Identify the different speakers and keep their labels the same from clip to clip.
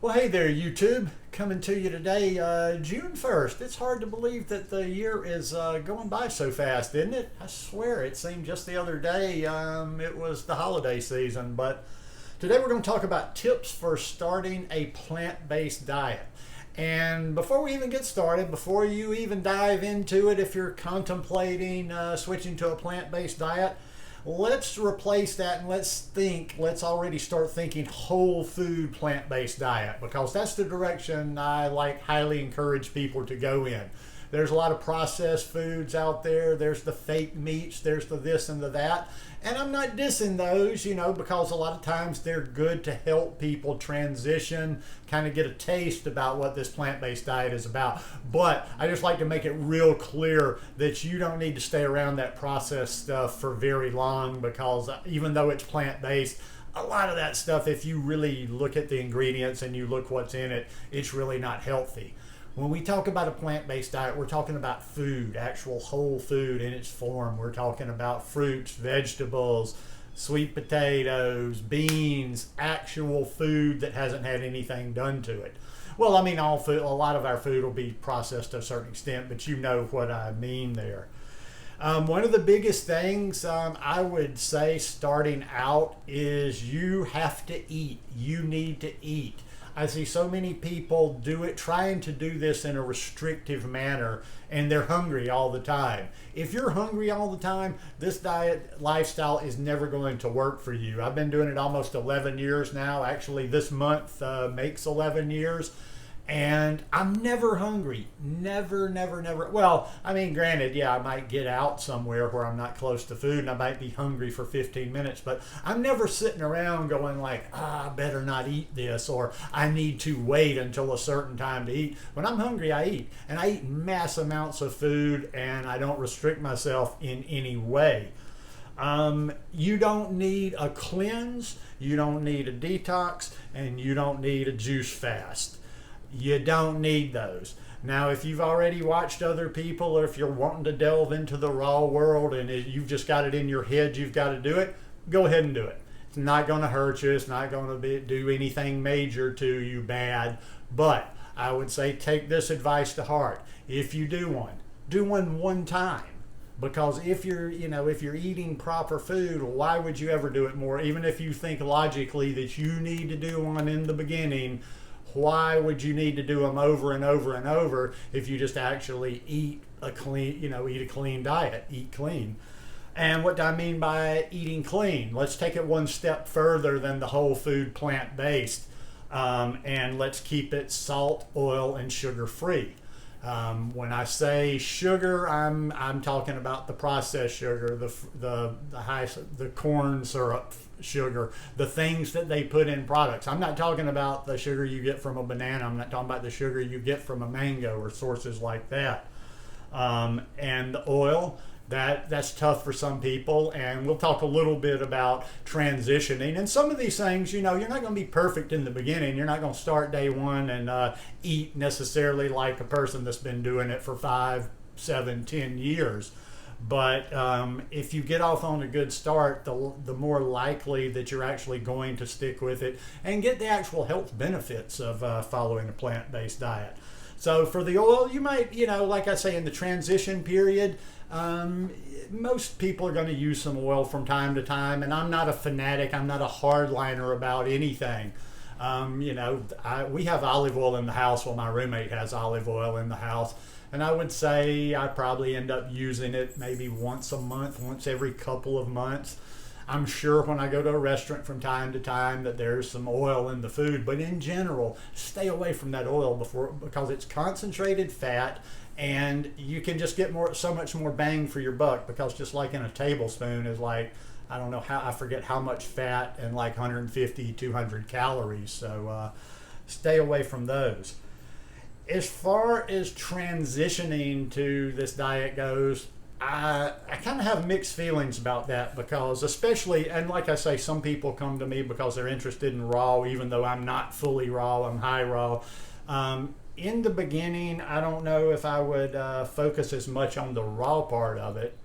Speaker 1: Well, hey there, YouTube. Coming to you today, June 1st. It's hard to believe that the year is going by so fast, isn't it? I swear, it seemed just the other day it was the holiday season. But today we're going to talk about tips for starting a plant-based diet. And before we even get started, before you even dive into it, if you're contemplating switching to a plant-based diet, let's replace that and let's already start thinking whole food plant-based diet, because that's the direction I highly encourage people to go in. There's a lot of processed foods out there. There's the fake meats, there's the this and the that. And I'm not dissing those, because a lot of times they're good to help people transition, kind of get a taste about what this plant-based diet is about. But I just like to make it real clear that you don't need to stay around that processed stuff for very long, because even though it's plant-based, a lot of that stuff, if you really look at the ingredients and you look what's in it, it's really not healthy. When we talk about a plant-based diet, we're talking about food, actual whole food in its form. We're talking about fruits, vegetables, sweet potatoes, beans, actual food that hasn't had anything done to it. Well, I mean, all food, a lot of our food will be processed to a certain extent, but you know what I mean there. One of the biggest things I would say starting out is you have to eat. You need to eat. I see so many people trying to do this in a restrictive manner, and they're hungry all the time. If you're hungry all the time, this diet lifestyle is never going to work for you. I've been doing it almost 11 years now. Actually, this month makes 11 years. And I'm never hungry. Never, never, never. Well, I mean, granted, yeah, I might get out somewhere where I'm not close to food and I might be hungry for 15 minutes, but I'm never sitting around going I better not eat this, or I need to wait until a certain time to eat. When I'm hungry, I eat. And I eat mass amounts of food, and I don't restrict myself in any way. You don't need a cleanse, you don't need a detox, and you don't need a juice fast. You don't need those. Now, if you've already watched other people, or if you're wanting to delve into the raw world and you've just got it in your head you've got to do it, go ahead and do it. It's not going to hurt you. It's not going to do anything major to you bad. But I would say take this advice to heart. If you do one time. Because if you're eating proper food, why would you ever do it more? Even if you think logically that you need to do one in the beginning, why would you need to do them over and over and over if you just actually eat a clean diet, eat clean? And what do I mean by eating clean? Let's take it one step further than the whole food plant-based, and let's keep it salt, oil, and sugar-free. When I say sugar, I'm talking about the processed sugar, the corn syrup sugar, the things that they put in products. I'm not talking about the sugar you get from a banana. I'm not talking about the sugar you get from a mango or sources like that. And the oil, that's tough for some people, and we'll talk a little bit about transitioning. And some of these things, you're not going to be perfect in the beginning. You're not going to start day one and eat necessarily like a person that's been doing it for 5, 7, 10 years. But if you get off on a good start, the more likely that you're actually going to stick with it and get the actual health benefits of following a plant-based diet. So for the oil, you might, like I say, in the transition period, most people are going to use some oil from time to time. And I'm not a fanatic. I'm not a hardliner about anything. We have olive oil in the house. Well, my roommate has olive oil in the house. And I would say I probably end up using it maybe once a month, once every couple of months. I'm sure when I go to a restaurant from time to time that there's some oil in the food, but in general, stay away from that oil because it's concentrated fat, and you can just get so much more bang for your buck, because just like in a tablespoon is I forget how much fat and 150, 200 calories. So stay away from those. As far as transitioning to this diet goes, I kind of have mixed feelings about that, because especially, and like I say, some people come to me because they're interested in raw, even though I'm not fully raw, I'm high raw. In the beginning, I don't know if I would focus as much on the raw part of it.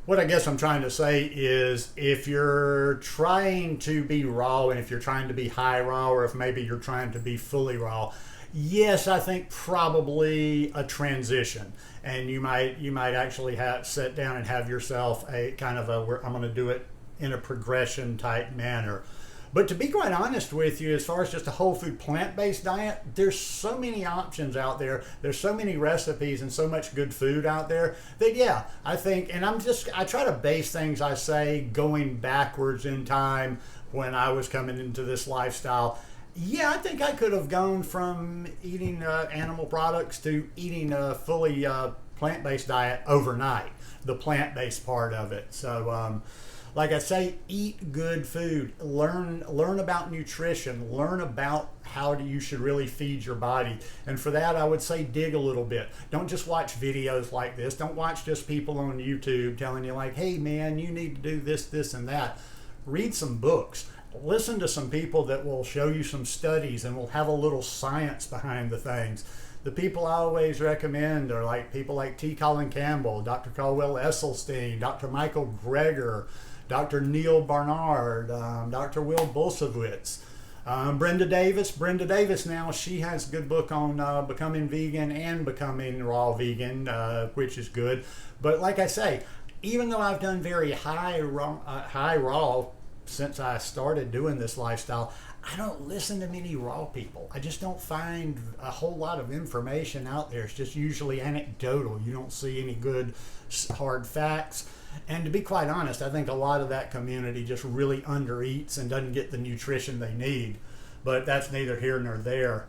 Speaker 1: What I guess I'm trying to say is if you're trying to be raw and if you're trying to be high raw, or if maybe you're trying to be fully raw, yes, I think probably a transition. And you might actually sit down and have yourself a kind of I'm going to do it in a progression type manner. But to be quite honest with you, as far as just a whole food plant-based diet, there's so many options out there. There's so many recipes and so much good food out there that, yeah, I think, and I try to base things I say going backwards in time when I was coming into this lifestyle. Yeah, I think I could have gone from eating animal products to eating a fully plant-based diet overnight, the plant-based part of it. So, like I say, eat good food, learn about nutrition, learn about how you should really feed your body. And for that, I would say dig a little bit. Don't just watch videos like this. Don't watch just people on YouTube telling you like, hey man, you need to do this, this, and that. Read some books. Listen to some people that will show you some studies and will have a little science behind the things. The people I always recommend are like people like T. Colin Campbell, Dr. Caldwell Esselstyn, Dr. Michael Greger, Dr. Neil Barnard, Dr. Will Bulsiewicz, Brenda Davis. Brenda Davis now, she has a good book on becoming vegan and becoming raw vegan, which is good. But like I say, even though I've done very high raw since I started doing this lifestyle, I don't listen to many raw people. I just don't find a whole lot of information out there. It's just usually anecdotal. You don't see any good hard facts. And to be quite honest, I think a lot of that community just really undereats and doesn't get the nutrition they need. But that's neither here nor there.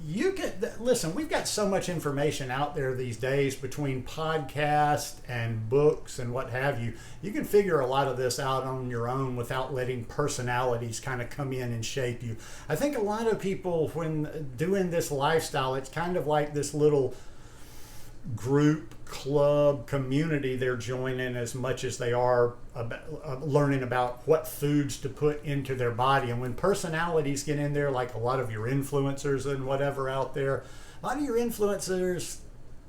Speaker 1: You can listen, we've got so much information out there these days between podcasts and books and what have you. You can figure a lot of this out on your own without letting personalities kind of come in and shape you. I think a lot of people, when doing this lifestyle, it's kind of like this little group, club, community they're joining as much as they are learning about what foods to put into their body. And when personalities get in there, like a lot of your influencers and whatever out there, a lot of your influencers,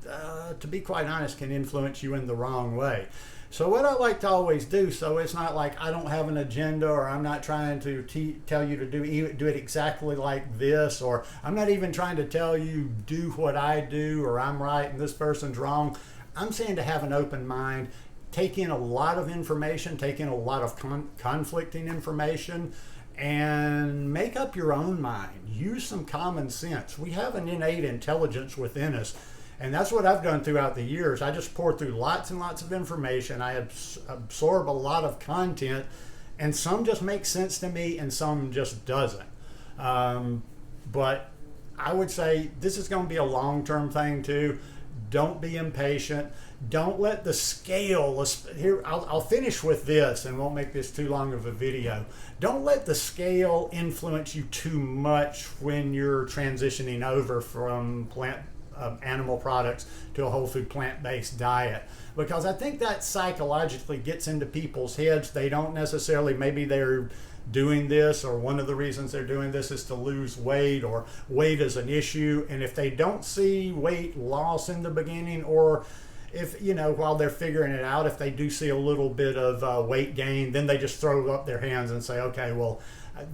Speaker 1: to be quite honest, can influence you in the wrong way. So what I like to always do, so it's not like I don't have an agenda, or I'm not trying to tell you to do it exactly like this, or I'm not even trying to tell you do what I do, or I'm right and this person's wrong. I'm saying to have an open mind, take in a lot of information, take in a lot of conflicting information, and make up your own mind. Use some common sense. We have an innate intelligence within us. And that's what I've done throughout the years. I just pour through lots and lots of information. I absorb a lot of content, and some just make sense to me and some just doesn't. But I would say this is going to be a long-term thing too. Don't be impatient. Don't let the scale, here, I'll finish with this and won't make this too long of a video. Don't let the scale influence you too much when you're transitioning over from animal products to a whole food plant-based diet, because I think that psychologically gets into people's heads. They don't necessarily, maybe they're doing this, or one of the reasons they're doing this is to lose weight, or weight is an issue, and if they don't see weight loss in the beginning, or if, while they're figuring it out, if they do see a little bit of weight gain, then they just throw up their hands and say, okay, well,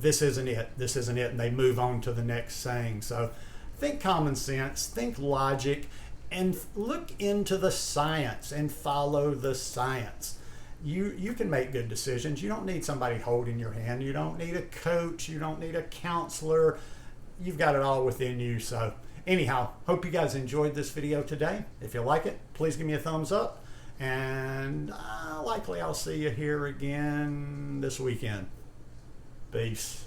Speaker 1: this isn't it, and they move on to the next thing. So think common sense, think logic, and look into the science and follow the science. You can make good decisions. You don't need somebody holding your hand. You don't need a coach. You don't need a counselor. You've got it all within you. So anyhow, hope you guys enjoyed this video today. If you like it, please give me a thumbs up. And likely I'll see you here again this weekend. Peace.